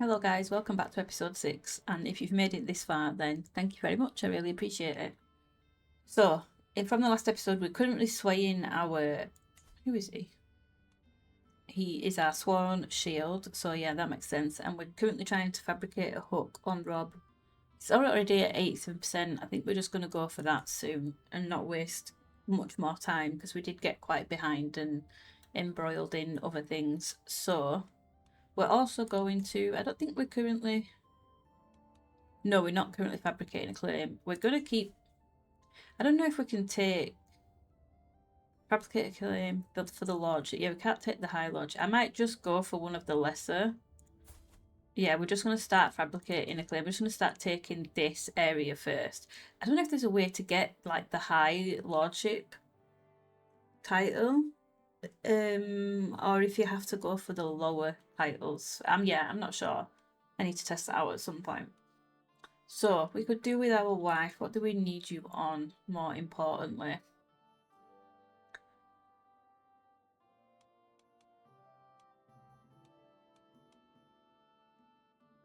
Hello guys, welcome back to episode 6, and if you've made it this far then thank you very much, I really appreciate it. So, from the last episode we're currently swaying our... who is he? He is our sworn shield, so yeah, that makes sense, and we're currently trying to fabricate a hook on Rob. It's already at 87%, I think we're just going to go for that soon and not waste much more time because we did get quite behind and embroiled in other things. So, we're also going to... I don't think we're currently... No, we're not currently fabricating a claim. We're going to keep... I don't know if we can take... Fabricate a claim for the lodge. Yeah, we can't take the high lodge. I might just go for one of the lesser. Yeah, we're just going to start fabricating a claim. We're just going to start taking this area first. I don't know if there's a way to get, like, the high lordship title. Or if you have to go for the lower titles. Yeah, I'm not sure. I need to test that out at some point. So, we could do with our wife. What do we need you on, more importantly?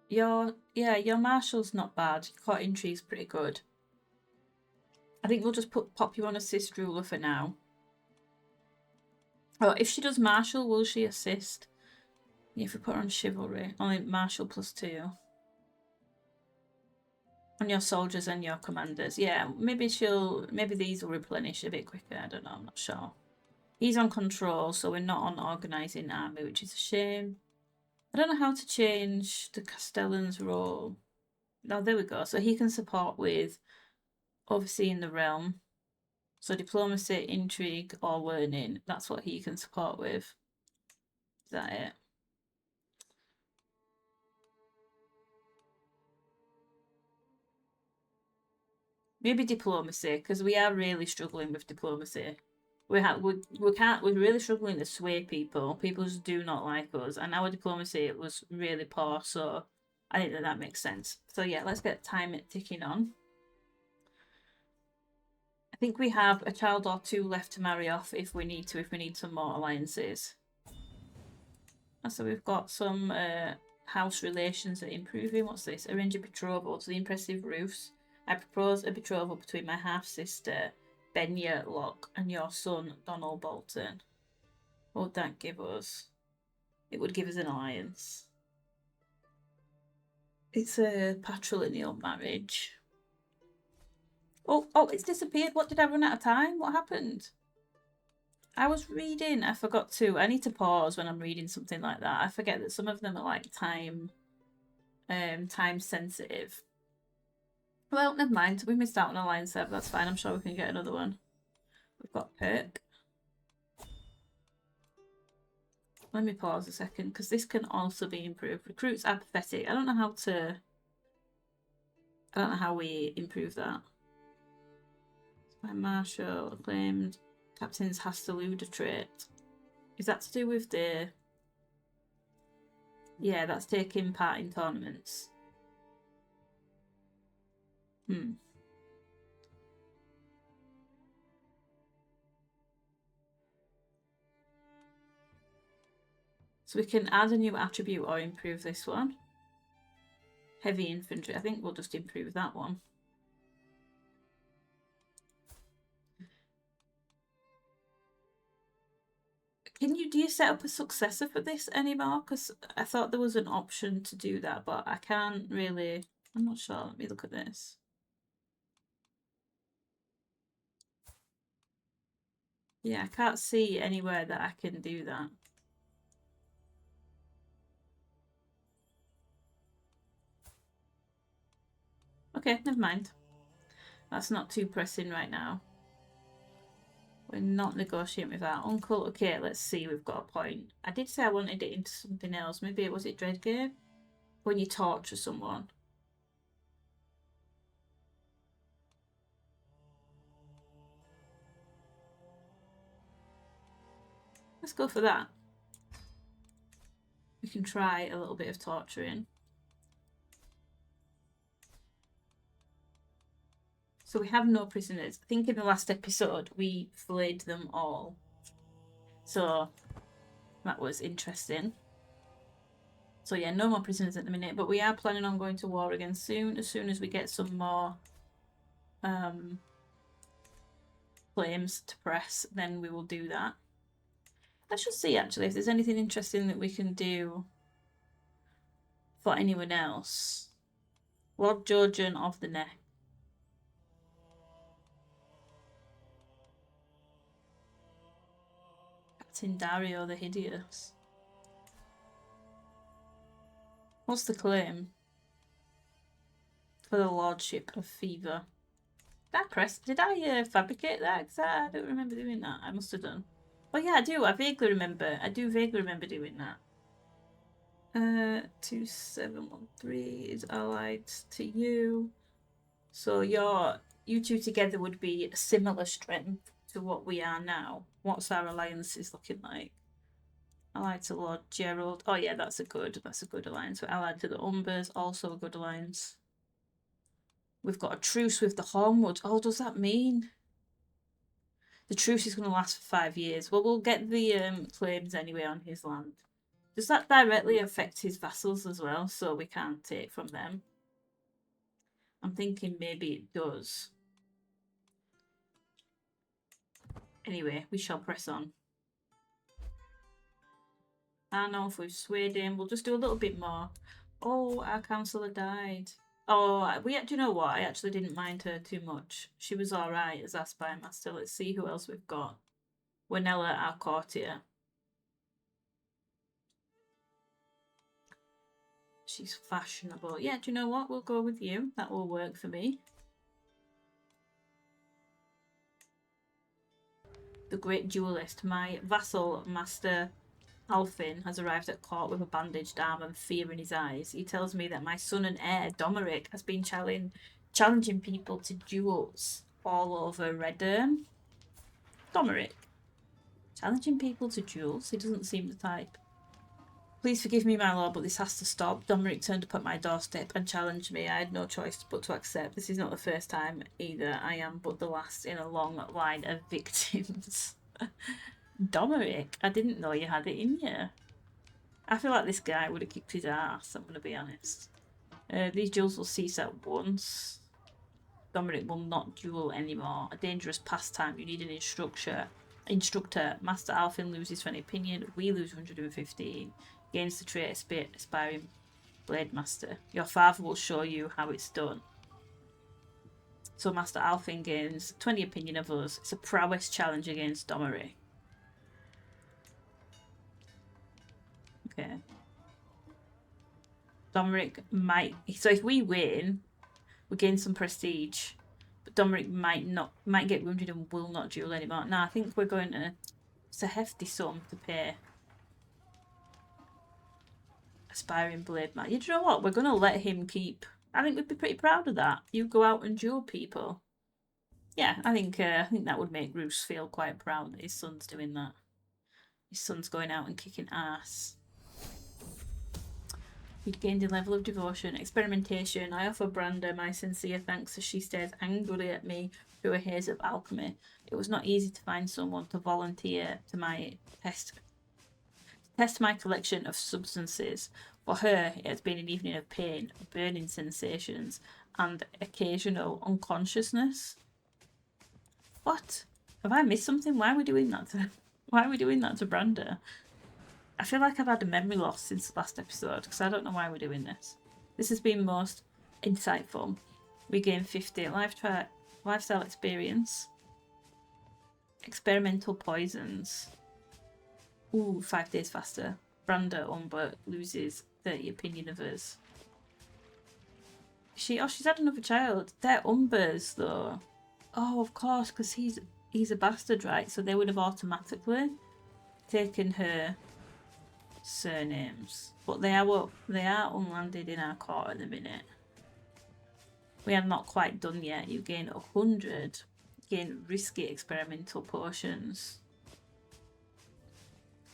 Your marshal's not bad. Your court intrigue's pretty good. I think we'll just pop you on assist ruler for now. Oh, if she does marshal, will she assist? Yeah, if we put her on chivalry, only marshal +2. On your soldiers and your commanders. Yeah, maybe these will replenish a bit quicker. I don't know, I'm not sure. He's on control, so we're not on organising army, which is a shame. I don't know how to change the Castellan's role. Oh, there we go. So he can support with overseeing the realm. So diplomacy, intrigue, or learning. That's what he can support with. Is that it? Maybe diplomacy, because we are really struggling with diplomacy. We're really struggling to sway people. People just do not like us, and our diplomacy was really poor. So I think that makes sense. So yeah, let's get time ticking on. I think we have a child or two left to marry off if we need to. If we need some more alliances. So we've got some house relations that are improving. What's this? Arrange a betrothal to the impressive Roose. I propose a betrothal between my half-sister, Benya Locke, and your son, Donald Bolton. What would that give us? It would give us an alliance. It's a patrilineal marriage. Oh, it's disappeared. What, did I run out of time? What happened? I was reading. I forgot to. I need to pause when I'm reading something like that. I forget that some of them are like time sensitive. Well, never mind. We missed out on a line set. That's fine. I'm sure we can get another one. We've got perk. Let me pause a second because this can also be improved. Recruits are pathetic. I don't know how we improve that. By Marshall acclaimed captains has to lose a trait. Is that to do with the... Yeah, that's taking part in tournaments. So we can add a new attribute or improve this one. Heavy infantry. I think we'll just improve that one. Do you set up a successor for this anymore? Because I thought there was an option to do that, but I can't really... I'm not sure. Let me look at this. Yeah, I can't see anywhere that I can do that. Okay, never mind. That's not too pressing right now. We're not negotiating with our uncle. Okay, let's see. We've got a point. I did say I wanted it into something else. Maybe was it Dreadgame? When you torture someone. Let's go for that. We can try a little bit of torturing. So we have no prisoners. I think in the last episode we flayed them all. So that was interesting. So yeah, no more prisoners at the minute, but we are planning on going to war again soon. As soon as we get some more claims to press, then we will do that. Let's just see actually if there's anything interesting that we can do for anyone else. Lord Georgian of the Neck. Captain Dario the Hideous. What's the claim? For the Lordship of Fever. Did I fabricate that? Because I don't remember doing that. I must have done. Oh yeah, I do. I vaguely remember. I do vaguely remember doing that. 2713 is allied to you. So you two together would be a similar strength to what we are now. What's our alliances looking like? Allied to Lord Gerald. Oh yeah, that's a good alliance. We're allied to the Umbers, also a good alliance. We've got a truce with the Hornwoods. Oh, does that mean the truce is going to last for 5 years? Well, we'll get the claims anyway on his land. Does that directly affect his vassals as well, so we can't take from them? I'm thinking maybe it does. Anyway, we shall press on. I know if we've swayed him, we'll just do a little bit more. Oh, our councillor died. Oh, do you know what? I actually didn't mind her too much. She was alright as our spy master. Let's see who else we've got. Winella, our courtier. She's fashionable. Yeah, do you know what? We'll go with you. That will work for me. The great duelist. My vassal, Master Alfin, has arrived at court with a bandaged arm and fear in his eyes. He tells me that my son and heir, Domeric, has been challenging people to duels all over Redern. Domeric? Challenging people to duels? He doesn't seem the type. Please forgive me, my lord, but this has to stop. Domeric turned up at my doorstep and challenged me. I had no choice but to accept. This is not the first time either. I am but the last in a long line of victims. Domeric, I didn't know you had it in you. I feel like this guy would have kicked his ass, I'm going to be honest. These duels will cease at once. Domeric will not duel anymore. A dangerous pastime. You need an instructor. Master Alfin loses for an opinion. We lose 115. Gains the trait aspiring blade master. Your father will show you how it's done. So Master Alfin gains 20 opinion of us. It's a prowess challenge against Domeric. Okay. Domeric might. So if we win, we gain some prestige. But Domeric might get wounded and will not duel anymore. No, I think we're going to. It's a hefty sum to pay. Aspiring blade man. You know what? We're going to let him keep. I think we'd be pretty proud of that. You go out and duel people. Yeah, I think that would make Roose feel quite proud that his son's doing that. His son's going out and kicking ass. He'd gained a level of devotion. Experimentation. I offer Branda my sincere thanks as she stares angrily at me through a haze of alchemy. It was not easy to find someone to volunteer to my test my collection of substances. For her, it has been an evening of pain, burning sensations, and occasional unconsciousness. What? Have I missed something? Why are we doing that to Branda? I feel like I've had a memory loss since the last episode because I don't know why we're doing this. This has been most insightful. We gain 50 lifestyle experience. Experimental poisons. Ooh, 5 days faster. Branda Umber loses 30 opinion of us. She's had another child. They're Umbers though. Oh, of course, because he's a bastard, right? So they would have automatically taken her surnames. But they are unlanded in our court at the minute. We are not quite done yet. You gain 100. Gain risky experimental potions.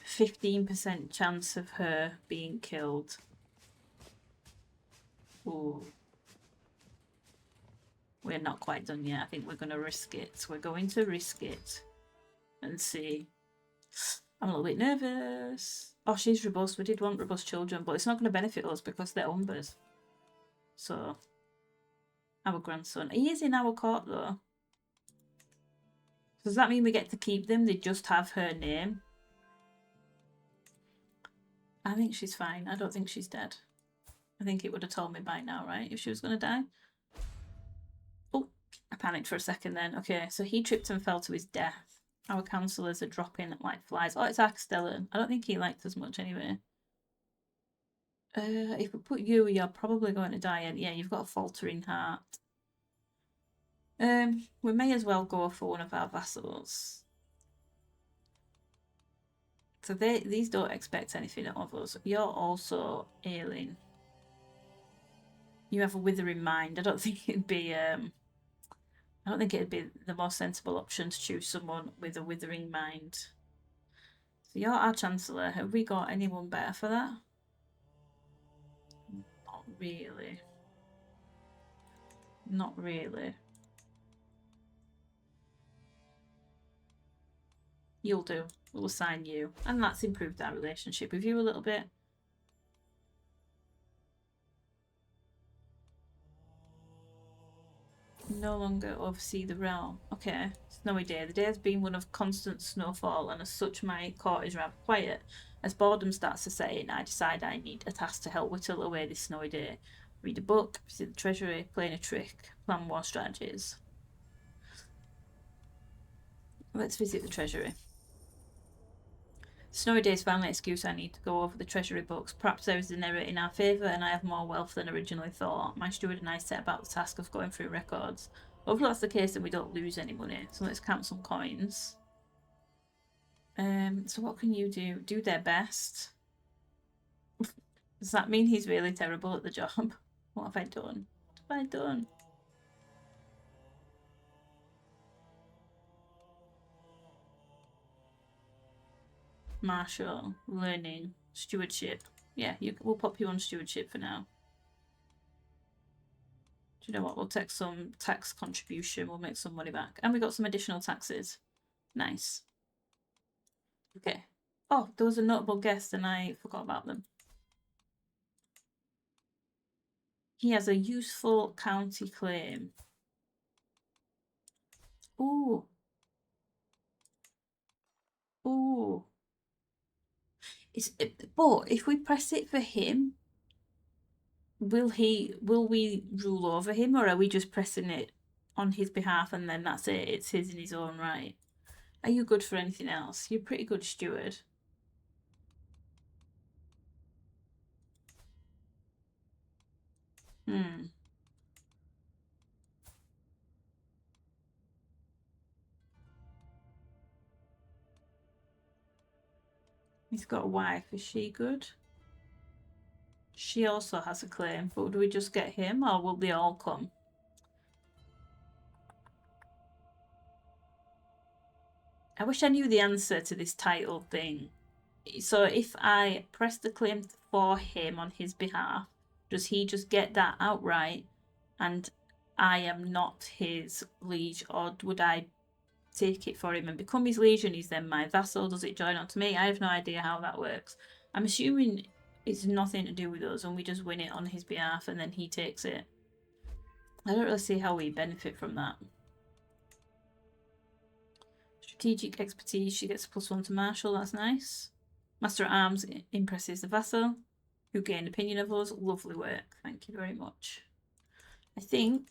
15% chance of her being killed. Ooh. We're not quite done yet. I think we're going to risk it. We're going to risk it and see. I'm a little bit nervous. Oh, she's robust. We did want robust children, but it's not going to benefit us because they're umbers. So, our grandson. He is in our court, though. Does that mean we get to keep them? They just have her name? I think she's fine. I don't think she's dead. I think it would have told me by now, right? If she was going to die. Oh, I panicked for a second then. Okay, so he tripped and fell to his death. Our counsellors are dropping like flies. Oh, it's Arcastellan. I don't think he liked us much anyway. If we put you, you're probably going to die. And yeah, you've got a faltering heart. We may as well go for one of our vassals. So these don't expect anything of us. You're also ailing. You have a withering mind. I don't think it'd be the most sensible option to choose someone with a withering mind. So you're our Chancellor. Have we got anyone better for that? Not really. Not really. You'll do. We'll assign you. And that's improved our relationship with you a little bit. No longer oversee the realm. Okay. Snowy day. The day has been one of constant snowfall, and as such my court is rather quiet. As boredom starts to set in, I decide I need a task to help whittle away this snowy day. Read a book, visit the treasury, plan a trick, plan war strategies. Let's visit the treasury. Snowy day is finally an excuse I need to go over the treasury books. Perhaps there is an error in our favour and I have more wealth than originally thought. My steward and I set about the task of going through records. Hopefully that's the case and we don't lose any money. So let's count some coins. So what can you do? Do their best. Does that mean he's really terrible at the job? What have I done? What have I done? Marshal, learning, stewardship. Yeah, we'll pop you on stewardship for now. Do you know what? We'll take some tax contribution. We'll make some money back. And we got some additional taxes. Nice. Okay. Oh, there was a notable guest and I forgot about them. He has a useful county claim. Ooh. Ooh. But if we press it for him, will we rule over him, or are we just pressing it on his behalf and then that's it? It's his in his own right. Are you good for anything else? You're a pretty good steward. He's got a wife. Is she good? She also has a claim, but do we just get him or will they all come? I wish I knew the answer to this title thing. So if I press the claim for him on his behalf, does he just get that outright and I am not his liege, or would I take it for him and become his liege and he's then my vassal? Does it join on to me? I have no idea how that works. I'm assuming it's nothing to do with us and we just win it on his behalf and then he takes it. I don't really see how we benefit from that. Strategic expertise, she gets a +1 to marshal, that's nice. Master at Arms impresses the vassal, who gained opinion of us. Lovely work, thank you very much. I think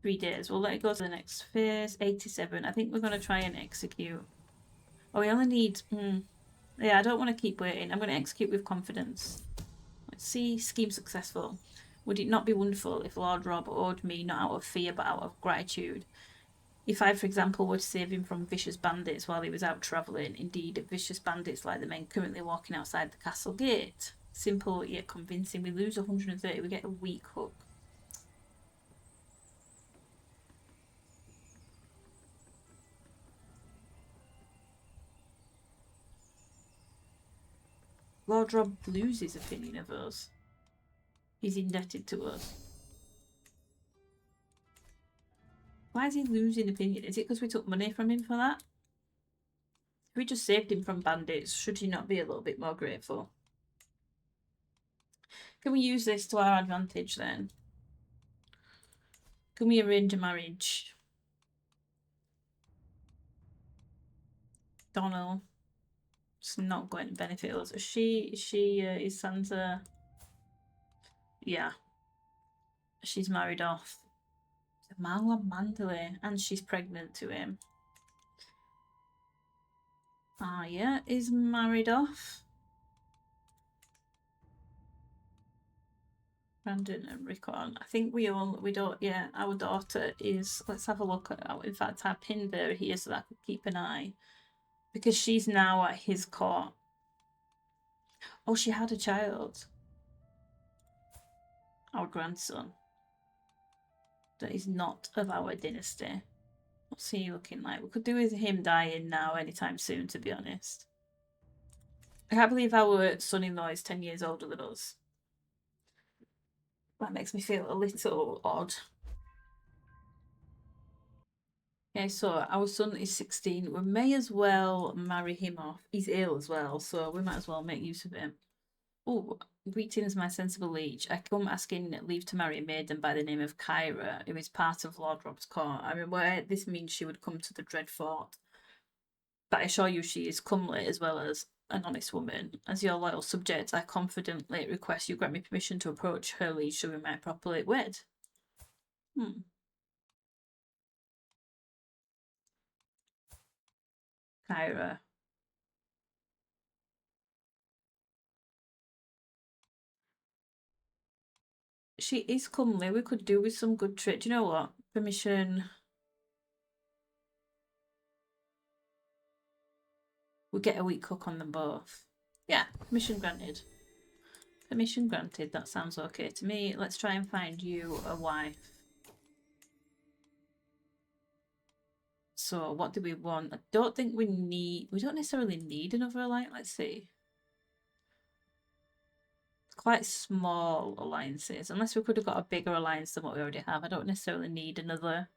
3 days. We'll let it go to the next phase. 87. I think we're going to try and execute. Oh, we only need... Yeah, I don't want to keep waiting. I'm going to execute with confidence. Let's see. Scheme successful. Would it not be wonderful if Lord Rob owed me not out of fear but out of gratitude? If I, for example, were to save him from vicious bandits while he was out travelling, indeed vicious bandits like the men currently walking outside the castle gate. Simple yet convincing. We lose 130, we get a weak hook. Lord Rob loses opinion of us. He's indebted to us. Why is he losing opinion? Is it because we took money from him for that? We just saved him from bandits. Should he not be a little bit more grateful? Can we use this to our advantage then? Can we arrange a marriage? Donald. It's not going to benefit us. Is Sansa? Yeah. She's married off. Marlon Mandalay. And she's pregnant to him. Yeah, is married off. Brandon and Rickon. I think we don't, yeah, our daughter is, let's have a look at, in fact, I pinned her here so that I could keep an eye. Because she's now at his court. Oh, she had a child. Our grandson. That is not of our dynasty. What's he looking like? We could do with him dying now anytime soon, to be honest. I can't believe our son-in-law is 10 years older than us. That makes me feel a little odd. Okay, so our son is 16. We may as well marry him off. He's ill as well, so we might as well make use of him. Oh, greetings, my sensible liege. I come asking leave to marry a maiden by the name of Kyra, who is part of Lord Rob's court. I mean, this means she would come to the Dread Fort. But I assure you she is comely as well as an honest woman. As your loyal subject, I confidently request you grant me permission to approach her liege so we might properly wed. Kyra. She is comely. We could do with some good trade. Do you know what? Permission. We get a weak cook on them both. Yeah, permission granted. Permission granted. That sounds okay to me. Let's try and find you a wife. So what do we want? I don't think we don't necessarily need another alliance. Let's see. Quite small alliances. Unless we could have got a bigger alliance than what we already have. I don't necessarily need another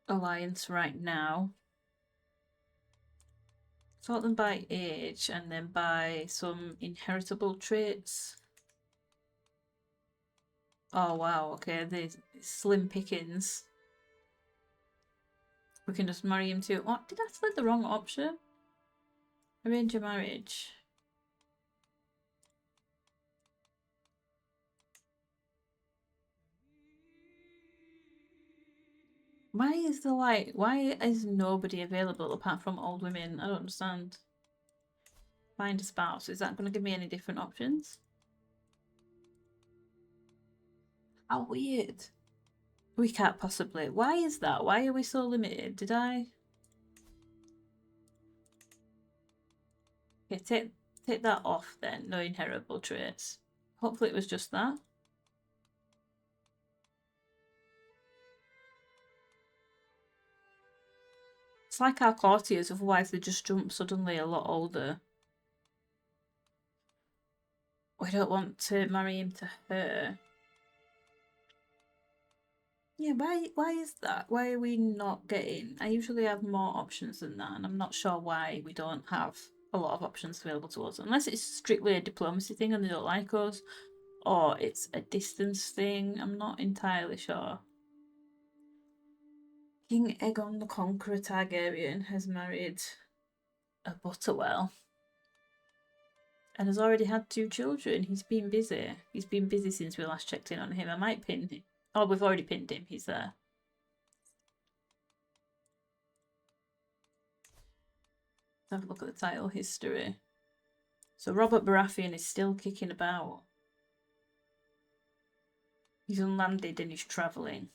alliance right now. Sort them by age and then by some inheritable traits. Oh wow, okay, there's slim pickings. We can just marry him to... What? Did I select the wrong option? Arrange a marriage. Why is nobody available apart from old women? I don't understand. Find a spouse. Is that going to give me any different options? How weird. We can't possibly. Why is that? Why are we so limited? Did I... Okay, take that off then. No inheritable traits. Hopefully it was just that. It's like our courtiers, otherwise they just jump suddenly a lot older. We don't want to marry him to her. Yeah, why is that? Why are we not getting... I usually have more options than that, and I'm not sure why we don't have a lot of options available to us. Unless it's strictly a diplomacy thing and they don't like us, or it's a distance thing. I'm not entirely sure. King Aegon the Conqueror Targaryen has married a Butterwell and has already had 2 children. He's been busy. He's been busy since we last checked in on him. I might pin him. Oh, we've already pinned him. He's there. Let's have a look at the title history. So Robert Baratheon is still kicking about. He's unlanded and he's travelling.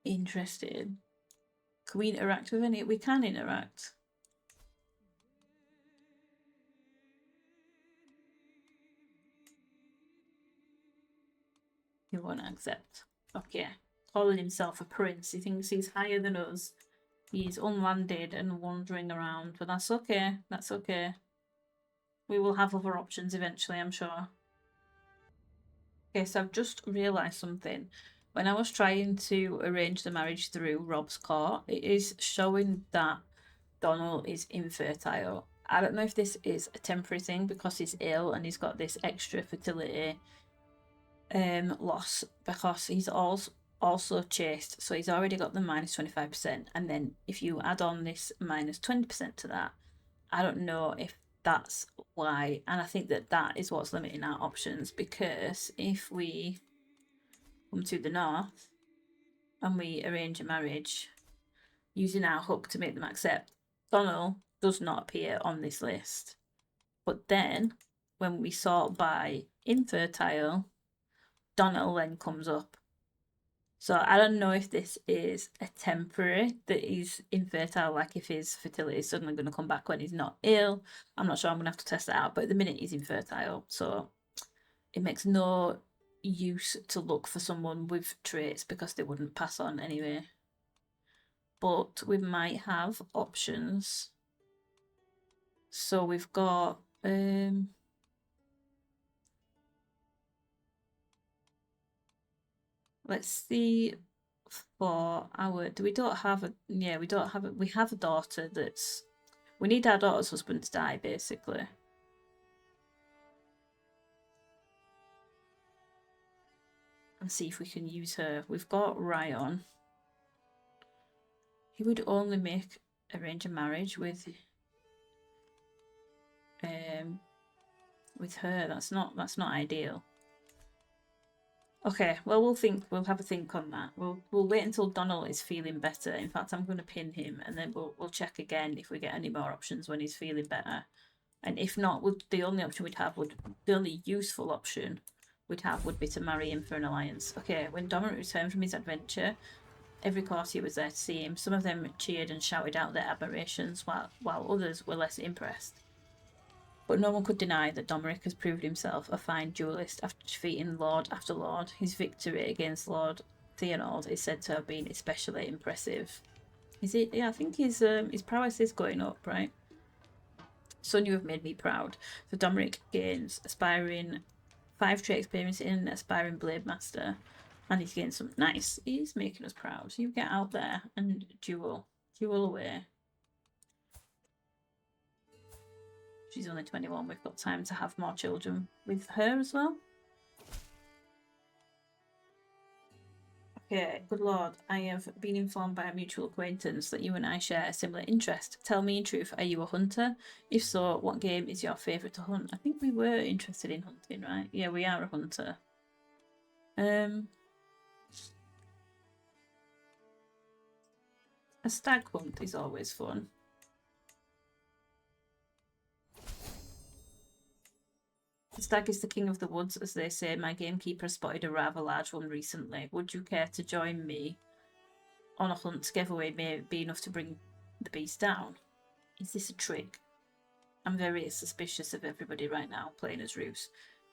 Interested. Can we interact with any? We can interact. He won't accept. Okay. Calling himself a prince. He thinks he's higher than us. He's unlanded and wandering around. But that's okay. That's okay. We will have other options eventually, I'm sure. Okay, so I've just realised something. When I was trying to arrange the marriage through Rob's court, it is showing that Donald is infertile. I don't know if this is a temporary thing because he's ill and he's got this extra fertility loss because he's also chaste, so he's already got the minus 25%, and then if you add on this minus 20% to that, I don't know if that's why, and I think that that is what's limiting our options, because if we come to the north and we arrange a marriage using our hook to make them accept, Donald does not appear on this list. But then when we sort by infertile, Donald then comes up. So I don't know if this is a temporary, that he's infertile, like if his fertility is suddenly going to come back when he's not ill. I'm not sure, I'm going to have to test that out. But at the minute he's infertile, so it makes no use to look for someone with traits because they wouldn't pass on anyway. But we might have options. So we've got let's see, for our, we don't have a, yeah, we don't have a, we have a daughter that's, we need our daughter's husband to die basically. And see if we can use her. We've got Ryan. He would only arrange a marriage with her. That's not ideal. Okay, well we'll have a think on that. We'll wait until Donald is feeling better. In fact, I'm going to pin him, and then we'll check again if we get any more options when he's feeling better. And if not, the only option we'd have the only useful option we'd have would be to marry him for an alliance. Okay, when Dominic returned from his adventure, every courtier was there to see him. Some of them cheered and shouted out their admirations, while others were less impressed. But no one could deny that Dominic has proved himself a fine duellist after defeating lord after lord. His victory against Lord Theonald is said to have been especially impressive. Is it? Yeah, I think his prowess is going up, right? Son, you have made me proud. So Dominic gains aspiring 5 trait experience in aspiring blade master, and he's getting some nice. He's making us proud. So you get out there and duel away. She's only 21. We've got time to have more children with her as well. Okay, good lord, I have been informed by a mutual acquaintance that you and I share a similar interest. Tell me in truth, are you a hunter? If so, what game is your favourite to hunt? I think we were interested in hunting, right? Yeah, we are a hunter. A stag hunt is always fun. The stag is the king of the woods, as they say. My gamekeeper spotted a rather large one recently. Would you care to join me on a hunt together? We may be enough to bring the beast down. Is this a trick? I'm very suspicious of everybody right now playing as Roose.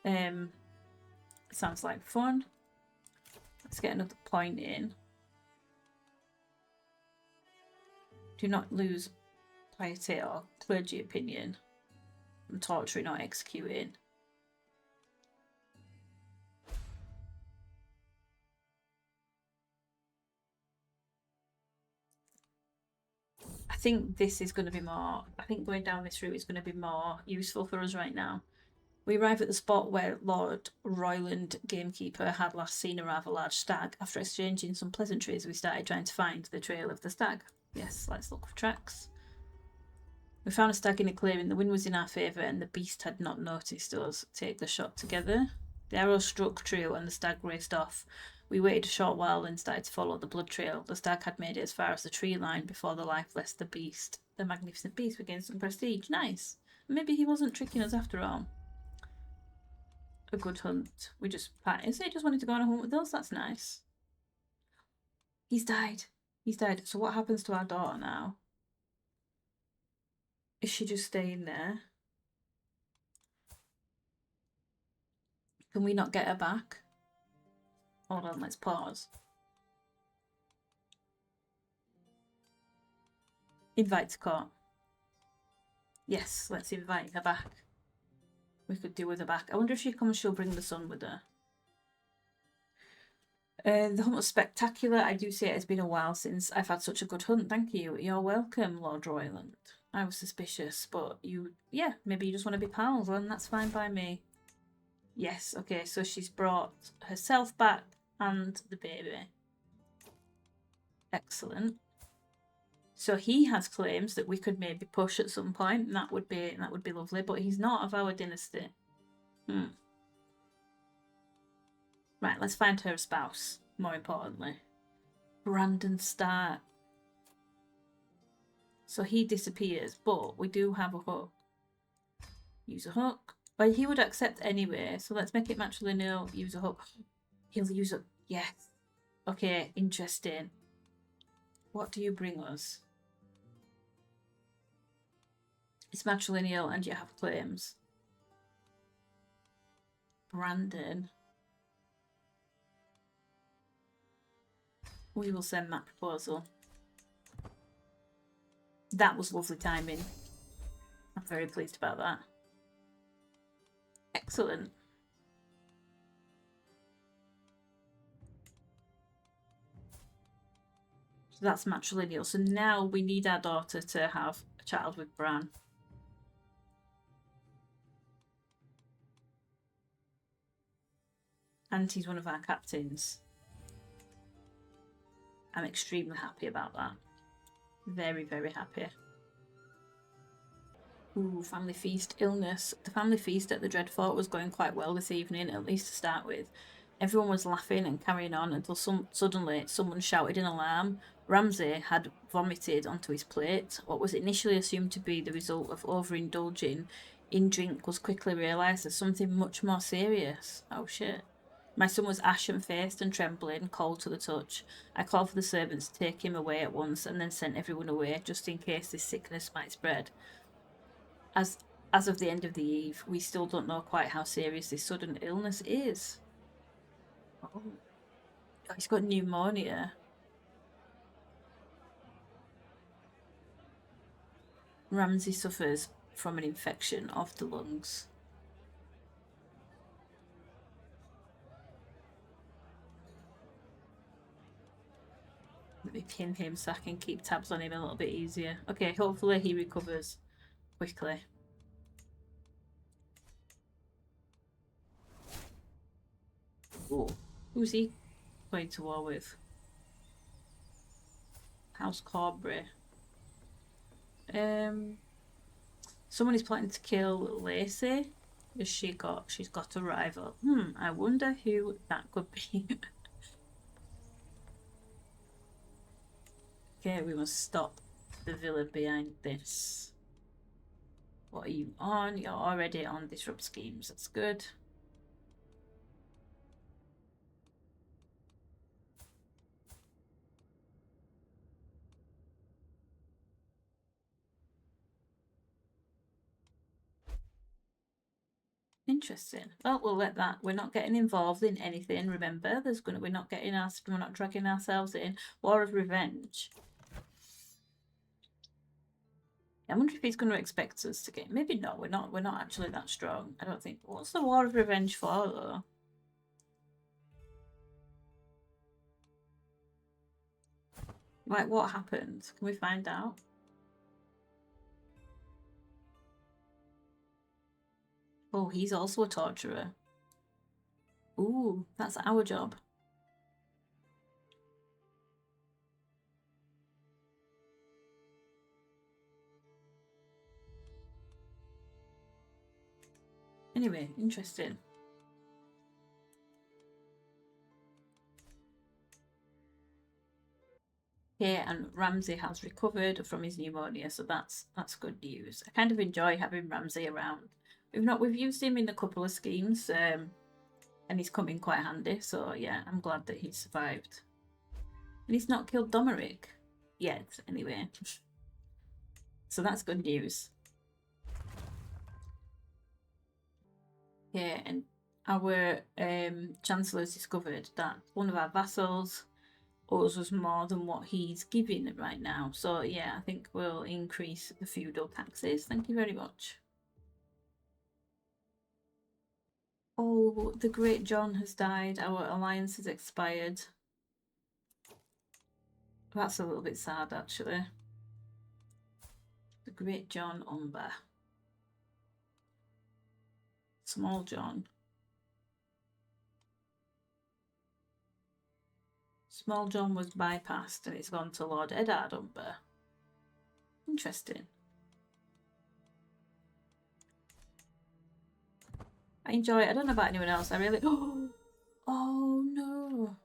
Sounds like fun. Let's get another point in. Do not lose piety or clergy opinion from torturing or executing. I think this is going to be more, I think going down this route is going to be more useful for us right now. We arrive at the spot where Lord Royland, gamekeeper, had last seen a rather large stag. After exchanging some pleasantries, we started trying to find the trail of the stag. Yes, let's look for tracks. We found a stag in a clearing. The wind was in our favour and the beast had not noticed us take the shot together. The arrow struck true and the stag raced off. We waited a short while and started to follow the blood trail. The stag had made it as far as the tree line before the life left the beast. The magnificent beast regained some prestige. Nice. Maybe he wasn't tricking us after all. A good hunt. We just just wanted to go on a hunt with us. That's nice. He's died. He's died. So what happens to our daughter now? Is she just staying there? Can we not get her back? Hold on, let's pause. Invite to court. Yes, let's invite her back. We could do with her back. I wonder if she comes, she'll bring the son with her. The hunt was spectacular. I do say it has been a while since I've had such a good hunt. Thank you. You're welcome, Lord Royland. I was suspicious, but yeah, maybe you just want to be pals, and that's fine by me. Yes, okay, so she's brought herself back and the baby. Excellent. So he has claims that we could maybe push at some point, and that would be lovely, but he's not of our dynasty. Right, let's find her a spouse, more importantly. Brandon Stark. So he disappears, but we do have a hook. Use a hook. But he would accept anyway, so let's make it matrilineal. Use a hook. He'll use a... Yes. Okay, interesting. What do you bring us? It's matrilineal and you have claims. Brandon. We will send that proposal. That was lovely timing. I'm very pleased about that. Excellent. So that's matrilineal. So now we need our daughter to have a child with Bran. And he's one of our captains. I'm extremely happy about that. Very, very happy. Ooh, family feast, illness. The family feast at the Dreadfort was going quite well this evening, at least to start with. Everyone was laughing and carrying on until suddenly someone shouted an alarm. Ramsay had vomited onto his plate. What was initially assumed to be the result of overindulging in drink was quickly realised as something much more serious. Oh shit. My son was ashen-faced and trembling, cold to the touch. I called for the servants to take him away at once and then sent everyone away, just in case this sickness might spread. As of the end of the eve, we still don't know quite how serious this sudden illness is. Oh, he's got pneumonia. Ramsay suffers from an infection of the lungs. Let me pin him so I can keep tabs on him a little bit easier. Okay, hopefully he recovers quickly. Oh, who's he going to war with? House Corbry. Someone is planning to kill Lacey. She's got a rival. I wonder who that could be. Okay, we must stop the villain behind this. What are you on? You're already on disrupt schemes. That's good. Interesting. Well, we'll let that. We're not getting involved in anything. Remember, we're not dragging ourselves in. War of Revenge. I wonder if he's going to expect us to get. Maybe not. We're not actually that strong. I don't think. What's the War of Revenge for, though? Like, what happened? Can we find out? Oh, he's also a torturer. Ooh, that's our job. Anyway, interesting. Yeah, and Ramsay has recovered from his pneumonia, so that's good news. I kind of enjoy having Ramsay around. We've used him in a couple of schemes, and he's come in quite handy. So yeah, I'm glad that he's survived. And he's not killed Domeric yet, anyway. So that's good news. Yeah, and our Chancellor's discovered that one of our vassals owes us more than what he's giving right now. So yeah, I think we'll increase the feudal taxes. Thank you very much. Oh, the Great John has died. Our alliance has expired. That's a little bit sad, actually. The Great John Umber. Small John. Small John was bypassed and it's gone to Lord Eddard Umber. Interesting. I enjoy it. I don't know about anyone else. I really... Oh, no.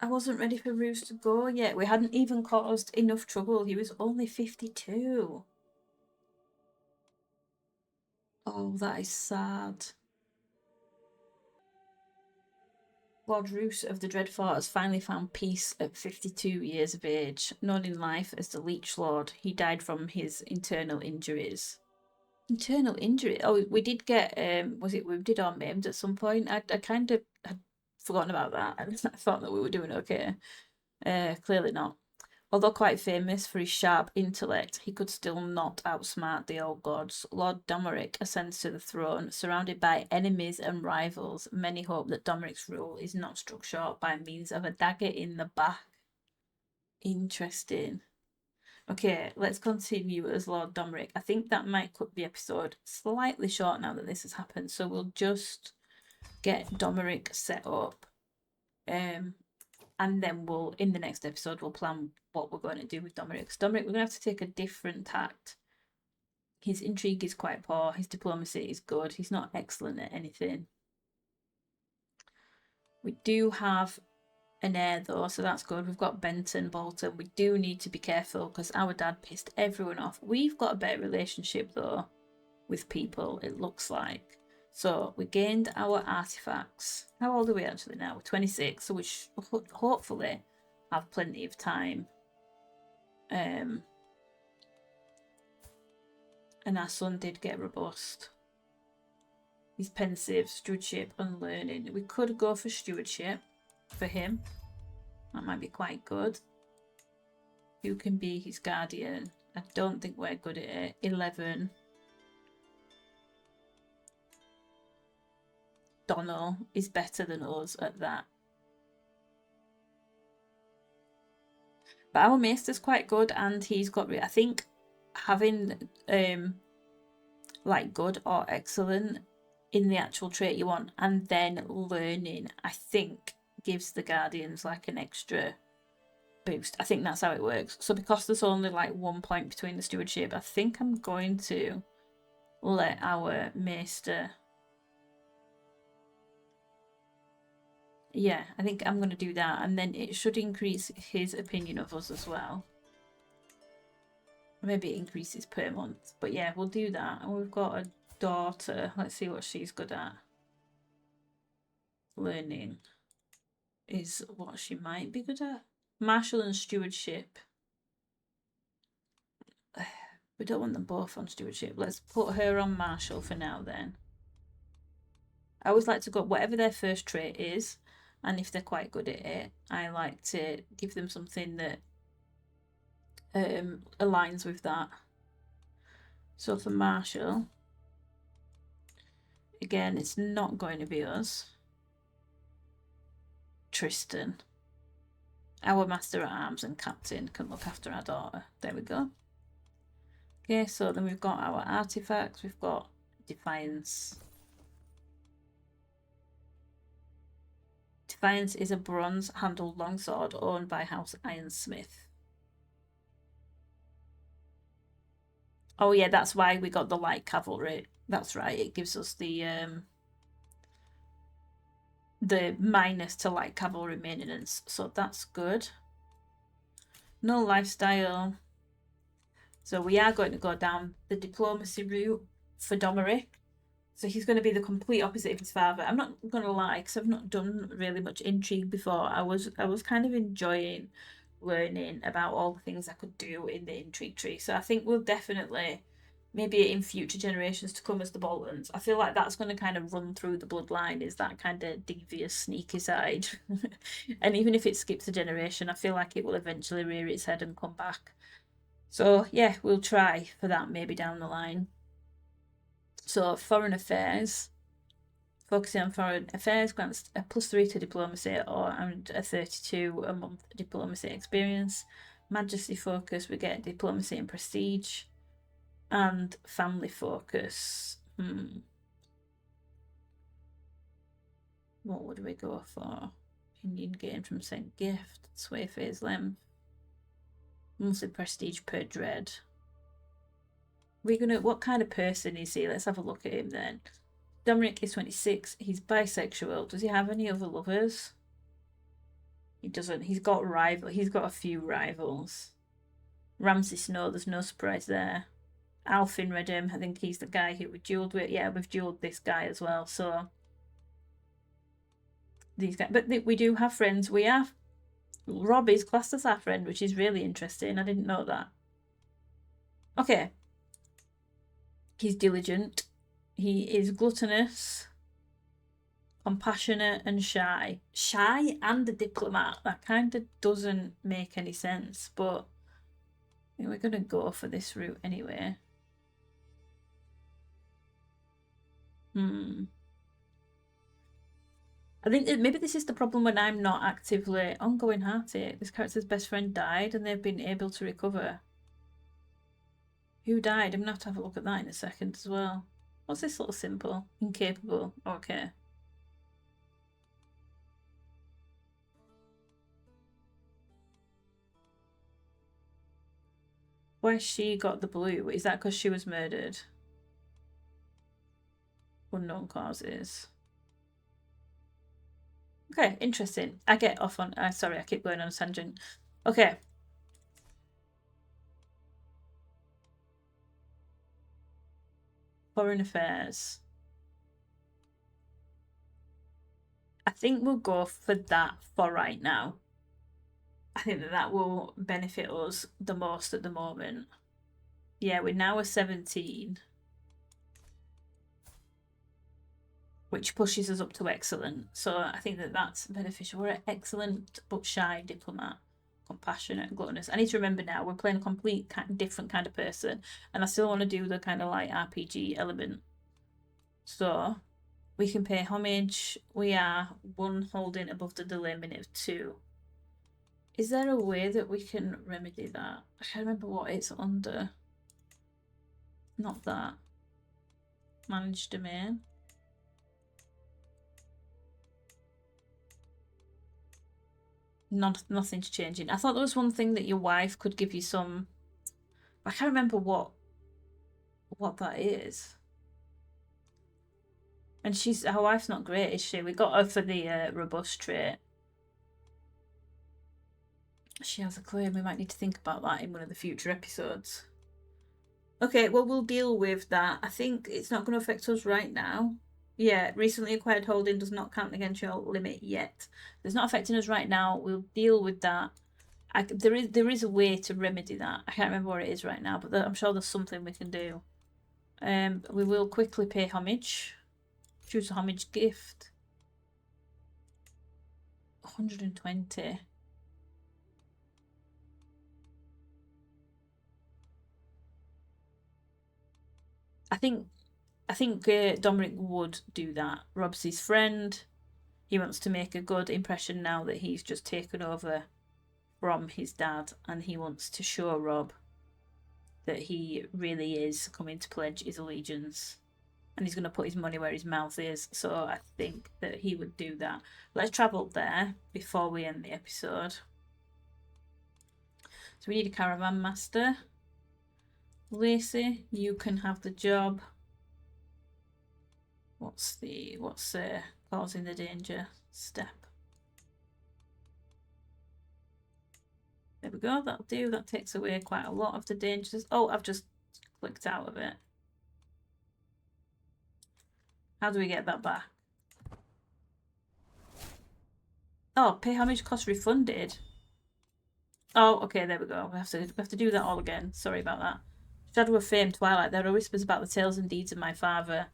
I wasn't ready for Roose to go yet. We hadn't even caused enough trouble. He was only 52. Oh, that is sad. Lord Roose of the Dreadfort has finally found peace at 52 years of age. Known in life as the Leech Lord, he died from his internal injuries. Internal injury? Oh, we did get, was it wounded or maimed at some point? I kind of had forgotten about that. I thought that we were doing okay. Clearly not. Although quite famous for his sharp intellect, he could still not outsmart the old gods. Lord Domeric ascends to the throne, surrounded by enemies and rivals. Many hope that Domeric's rule is not struck short by means of a dagger in the back. Interesting. Okay, let's continue as Lord Domeric. I think that might cut the episode slightly short now that this has happened, so we'll just get Domeric set up. And then we'll, in the next episode, we'll plan what we're going to do with Domeric. Because Domeric, we're going to have to take a different tact. His intrigue is quite poor. His diplomacy is good. He's not excellent at anything. We do have an heir, though, so that's good. We've got Benton Bolton. We do need to be careful because our dad pissed everyone off. We've got a better relationship, though, with people, it looks like. So we gained our artifacts. How old are we actually now? We're 26, so we hopefully have plenty of time. And our son did get robust. He's pensive, stewardship, and learning. We could go for stewardship for him. That might be quite good. Who can be his guardian? I don't think we're good at it. 11. Donald is better than us at that. But our maester's quite good, and he's got, I think, having like good or excellent in the actual trait you want, and then learning, I think, gives the guardians like an extra boost. I think that's how it works. So because there's only like 1 point between the stewardship, I think I'm going to let our maester... Yeah, I think I'm going to do that, and then it should increase his opinion of us as well. Maybe it increases per month, but yeah, we'll do that. And we've got a daughter. Let's see what she's good at. Learning is what she might be good at. Martial and stewardship. We don't want them both on stewardship. Let's put her on martial for now then. I always like to go whatever their first trait is, and if they're quite good at it, I like to give them something that aligns with that. So for martial, again, it's not going to be us. Tristan. Our master at arms and captain can look after our daughter. There we go. Okay, so then we've got our artifacts. We've got Defiance. Defiance is a bronze-handled longsword owned by House Ironsmith. Oh yeah, that's why we got the light cavalry. That's right, it gives us the minus to light cavalry maintenance, so that's good. No lifestyle. So we are going to go down the diplomacy route for Domeric. So he's going to be the complete opposite of his father. I'm not going to lie, because I've not done really much intrigue before. I was kind of enjoying learning about all the things I could do in the intrigue tree. So I think we'll definitely, maybe in future generations to come as the Boltons, I feel like that's going to kind of run through the bloodline, is that kind of devious, sneaky side. And even if it skips a generation, I feel like it will eventually rear its head and come back. So yeah, we'll try for that maybe down the line. So foreign affairs, Focusing on foreign affairs grants a +3 to diplomacy and a 32 a month diplomacy experience. Majesty focus, we get diplomacy and prestige. And family focus. What would we go for? Indian gain from sent gift, sway phase length, monthly prestige per dread. What kind of person is he? Let's have a look at him then. Dominic is 26. He's bisexual. Does he have any other lovers? He doesn't. He's got a few rivals. Ramsay Snow, there's no surprise there. Alfin Redham, I think he's the guy who we duelled with. Yeah, we've duelled this guy as well. So these guys, but we do have friends. Rob is classed as our friend, which is really interesting. I didn't know that. Okay. He's diligent. He is gluttonous, compassionate, and shy. Shy and a diplomat. That kind of doesn't make any sense, but we're going to go for this route anyway. I think that maybe this is the problem when I'm not actively ongoing heartache. This character's best friend died and they've been able to recover. Who died? I'm going to have a look at that in a second as well. What's this little symbol? Incapable. Okay. Why she got the blue? Is that because she was murdered? Unknown causes. Okay, interesting. I get off on... sorry, I keep going on a tangent. Okay. Foreign affairs. I think we'll go for that for right now. I think that will benefit us the most at the moment. Yeah, we're now a 17. Which pushes us up to excellent. So I think that's beneficial. We're an excellent but shy diplomat. Compassionate and gluttonous. I need to remember now, we're playing a complete different kind of person. And I still want to do the kind of like RPG element. So we can pay homage. We are 1 holding above the delay minute of 2. Is there a way that we can remedy that? I can't remember what it's under. Not that. Manage domain. Nothing's changing. I thought there was one thing that your wife could give you some... I can't remember what that is. And her wife's not great, is she? We got her for the robust trait. She has a claim. We might need to think about that in one of the future episodes. Okay, well, we'll deal with that. I think it's not going to affect us right now. Yeah, recently acquired holding does not count against your limit yet. It's not affecting us right now. We'll deal with that. There is a way to remedy that. I can't remember what it is right now, but I'm sure there's something we can do. We will quickly pay homage. Choose a homage gift. 120. I think Dominic would do that. Rob's his friend. He wants to make a good impression now that he's just taken over from his dad, and he wants to show Rob that he really is coming to pledge his allegiance. And he's going to put his money where his mouth is. So I think that he would do that. Let's travel there before we end the episode. So we need a caravan master. Lacey, you can have the job. What's causing the danger step? There we go, that'll do. That takes away quite a lot of the dangers. Oh, I've just clicked out of it. How do we get that back? Oh, pay homage cost refunded. Oh, okay, there we go. We have to do that all again. Sorry about that. Shadow of Fame, Twilight. There are whispers about the tales and deeds of my father.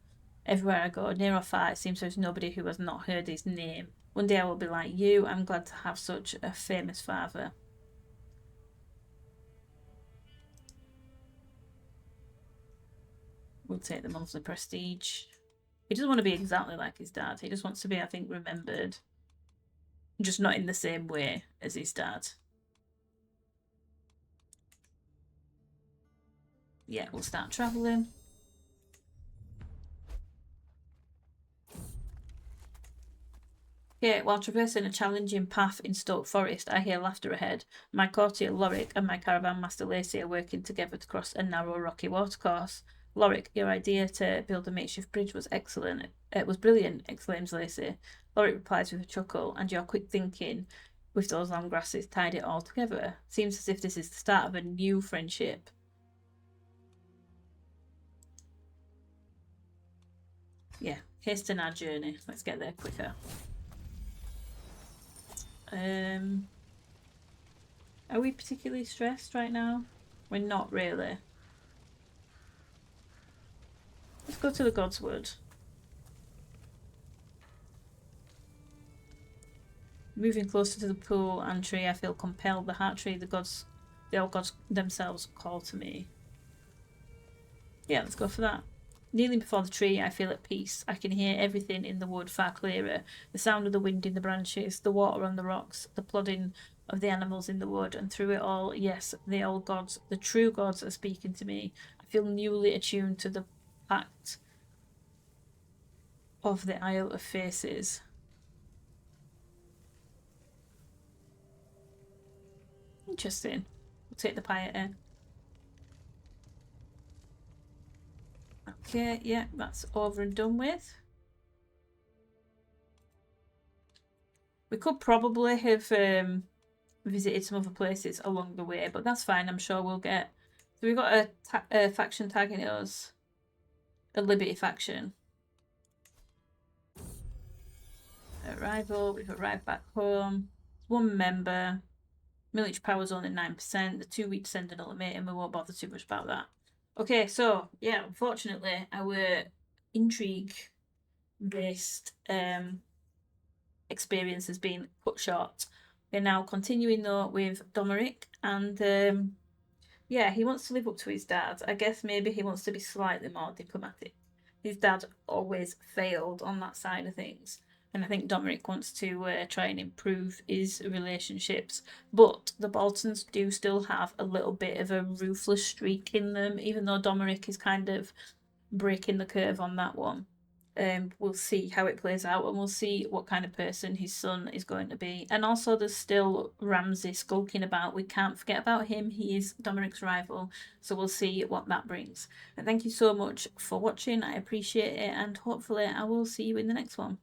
Everywhere I go, near or far, it seems there's nobody who has not heard his name. One day I will be like you. I'm glad to have such a famous father. We'll take the monthly prestige. He doesn't want to be exactly like his dad. He just wants to be, I think, remembered. Just not in the same way as his dad. Yeah, we'll start travelling. Okay, while traversing a challenging path in Stoke Forest, I hear laughter ahead. My courtier Lorik and my caravan master Lacey are working together to cross a narrow rocky watercourse. Lorik, your idea to build a makeshift bridge was excellent. It was brilliant, exclaims Lacey. Lorik replies with a chuckle, and your quick thinking with those long grasses tied it all together. Seems as if this is the start of a new friendship. Yeah, hasten our journey. Let's get there quicker. Are we particularly stressed right now? We're not really. Let's go to the God's Wood. Moving closer to the pool and tree, I feel compelled. The heart tree, the old gods themselves call to me. Yeah, let's go for that. Kneeling before the tree, I feel at peace. I can hear everything in the wood far clearer. The sound of the wind in the branches, the water on the rocks, the plodding of the animals in the wood, and through it all, yes, the old gods, the true gods are speaking to me. I feel newly attuned to the pact of the Isle of Faces. Interesting. We'll take the piety. Okay, yeah, that's over and done with. We could probably have visited some other places along the way, but that's fine. I'm sure we'll get. So we've got a faction tagging us, a Liberty faction. Arrival. We've arrived back home. One member. Military power's only 9%. The 2 weeks send an ultimatum. We won't bother too much about that. Okay, so yeah, unfortunately, our intrigue based experience has been cut short. We're now continuing though with Domeric, and yeah, he wants to live up to his dad. I guess maybe he wants to be slightly more diplomatic. His dad always failed on that side of things, and I think Domeric wants to try and improve his relationships. But the Boltons do still have a little bit of a ruthless streak in them, even though Domeric is kind of breaking the curve on that one. We'll see how it plays out, and we'll see what kind of person his son is going to be. And also, there's still Ramsay skulking about. We can't forget about him. He is Domeric's rival, so we'll see what that brings. And thank you so much for watching. I appreciate it, and hopefully I will see you in the next one.